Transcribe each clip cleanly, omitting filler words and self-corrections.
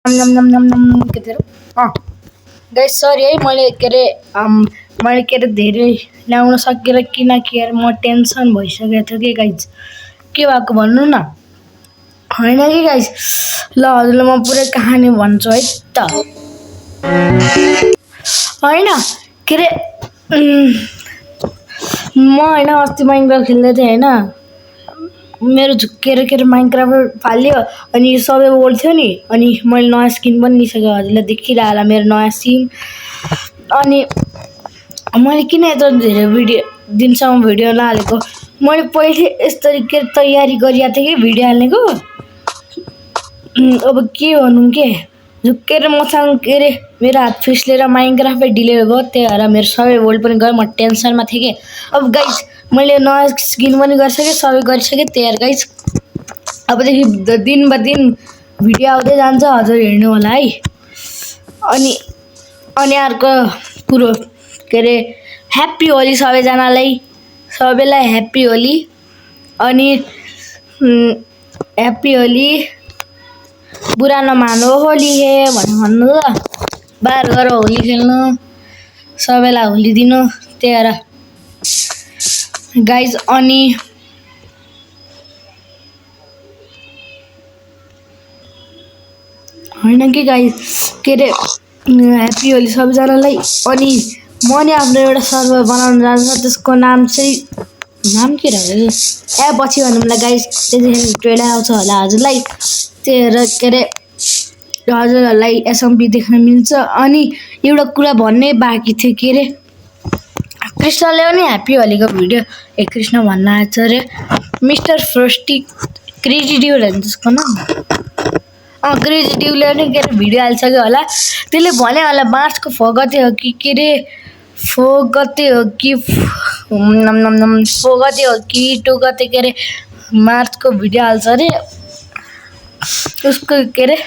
नम नम नम नम के थे गाइस सरी है मैले के अरे धेरै ल्याउन सकेर किनकि यार म टेन्सन भइसकेको थियो कि गाइस के भएको भन्नु न हैन कि गाइस ल हजुरलाई म पुरै कहानी भन्छु है त हैन के अरे म हैन अस्ति माइनक्राफ्ट खेल्दै थिएँ हैन मेरो के अरे माइनक्राफ्ट फाल्यो अनि सबै ओल्थ्यो नि अनि मैले नयाँ स्किन पनि लिइसकेँ हजुरलाई देखिरहेको होला मेरो नयाँ स्किन अनि मैले किन यत्रो धेरै दिनसम्म भिडियो नहालेको मैले पहिले यसरी के तयारी गरिरहेको थिएँ कि भिडियो हाल्नेको अब के भनौँ के झुक्केर मसँग के अरे मेरो हात फिस्लेर माइनक्राफ्टै डिलिट भयो त्यही भएर मेरो सबै वर्ल्ड पनि गयो म टेन्सनमा थिएँ कि अब गाइस मैले नयाँ स्किन पनि गरिसकेँ सबै गरिसकेँ त्यही भएर गाइस अबदेखि दिन दिन भिडियो आउँदै जान्छ हजुर हेर्नु होला है अनि अर्को कुरो के अरे ह्याप्पी होली सबैजनालाई सबैलाई ह्याप्पी होली अनि ह्याप्पी होली बुरा नमानो होली हे भन्नु ल बाहिर गएर होली खेल्नु सबैलाई होली दिनु त्यही भएर गाइज अनि हैन कि गाइज के अरे ह्याप्पी होली सबैजनालाई अनि म नि आफ्नो एउटा सर्भर बनाउन जान्छु त्यसको नाम के रहेछ पछि भन्नुलाई गाइज त्यतिखेर ट्रेलर आउँछ होला हजुरलाई त्यही भएर के अरे हजुरहरूलाई एसएमपी देख्न मिल्छ अनि एउटा कुरा भन्नै बाँकी थियो के अरे कृष्णले पनि ह्याप्पी होलीको भिडियो कृष्ण भन्न आएको छ अरे मिस्टर फ्रोस्टी क्रेजी ड्युल होइन त्यसको नाम क्रेजी ड्युलले पनि के अरे भिडियो हालिसक्यो होला त्यसले भने होला मार्चको 4 गते हो कि के अरे 4 गते हो कि 4 गते हो कि 2 गते के अरे मार्चको भिडियो हाल्छ अरे उसको के अरे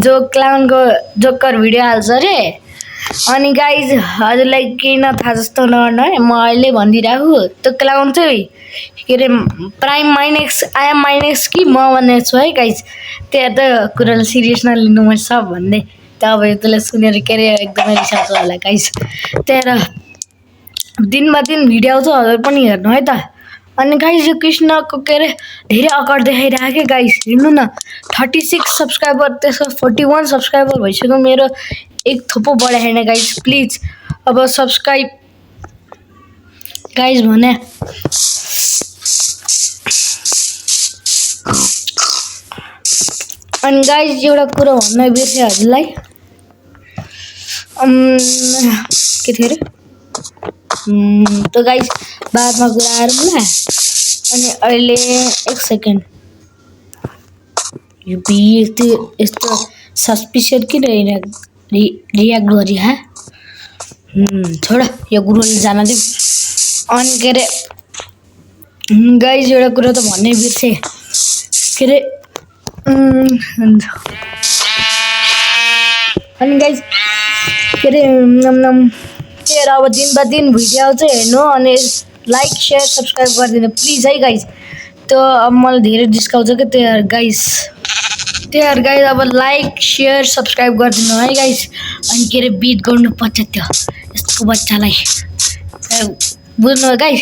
जो क्लाउनको जोकर भिडियो हाल्छ अरे अनि गाइज हजुरलाई केही नथाहा जस्तो नगर्नु है म अहिले भनिदिइराखु त्यो क्लाउन चाहिँ के अरे प्राइम माइनेक्स आइएम माइनेक्स कि म भन्ने छु है गाइज त्यहाँ त कुरालाई सिरियस नलिनु म सब भन्दै त अब त्यसलाई सुनेर के अरे एकदमै रिस आउँछ होला गाइज त्यही भएर दिन भिडियो आउँछ हजुर पनि हेर्नु है त अनि गाइज यो कृष्णको के अरे धेरै अकड देखाइरहेको के गाइज हेर्नु न 36 सब्सक्राइबर त्यसको 41 सब्सक्राइबर भइसक्यो मेरो एक थोपो बढाएन गाइज प्लिज अब सब्सक्राइब गाइज भने अनि गाइज एउटा कुरा भन्न बिर्सेँ हजुरलाई के थियो अरे त गाइज बादमा कुरा आएर ल अनि अहिले एक सेकेन्ड यो यस्तो सस्पिसियस किन रियाक्ट गरी हा छोड यो गुरुले जान दिउँ अनि के अरे गाइज एउटा कुरा त भन्नै बिर्सेँ के अरे अनि गाइज के अरे त्यही अब दिन भिडियो आउँछ हेर्नु अनि लाइक सेयर सब्सक्राइब गरिदिनु प्लिज है गाइज त्यो अब मलाई धेरै डिस्काउँछ क्या त्यही भएर गाइज अब लाइक सेयर सब्सक्राइब गरिदिनु है गाइज अनि के अरे बिट गर्नुपर्छ त्यो यस्तो बच्चालाई बुझ्नु गाइज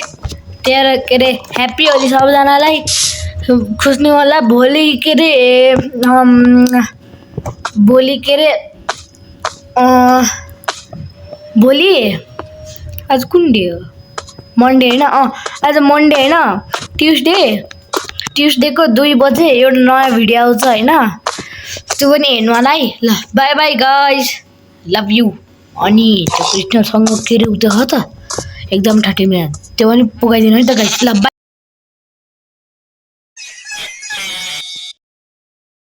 त्यही भएर के अरे ह्याप्पी होली सबैजनालाई खुस्नु होला भोलि के अरे भोलि आज कुन डे हो मन्डे होइन आज मन्डे होइन ट्युसडेको 2 बजे एउटा नयाँ भिडियो आउँछ होइन त्यो पनि हेर्नु होला है ल by by guys love you अनि त्यो कृष्णसँग के अरे उता हो त एकदम ठाटे मिया त्यो पनि पुगाइदिनु है त गाइज ल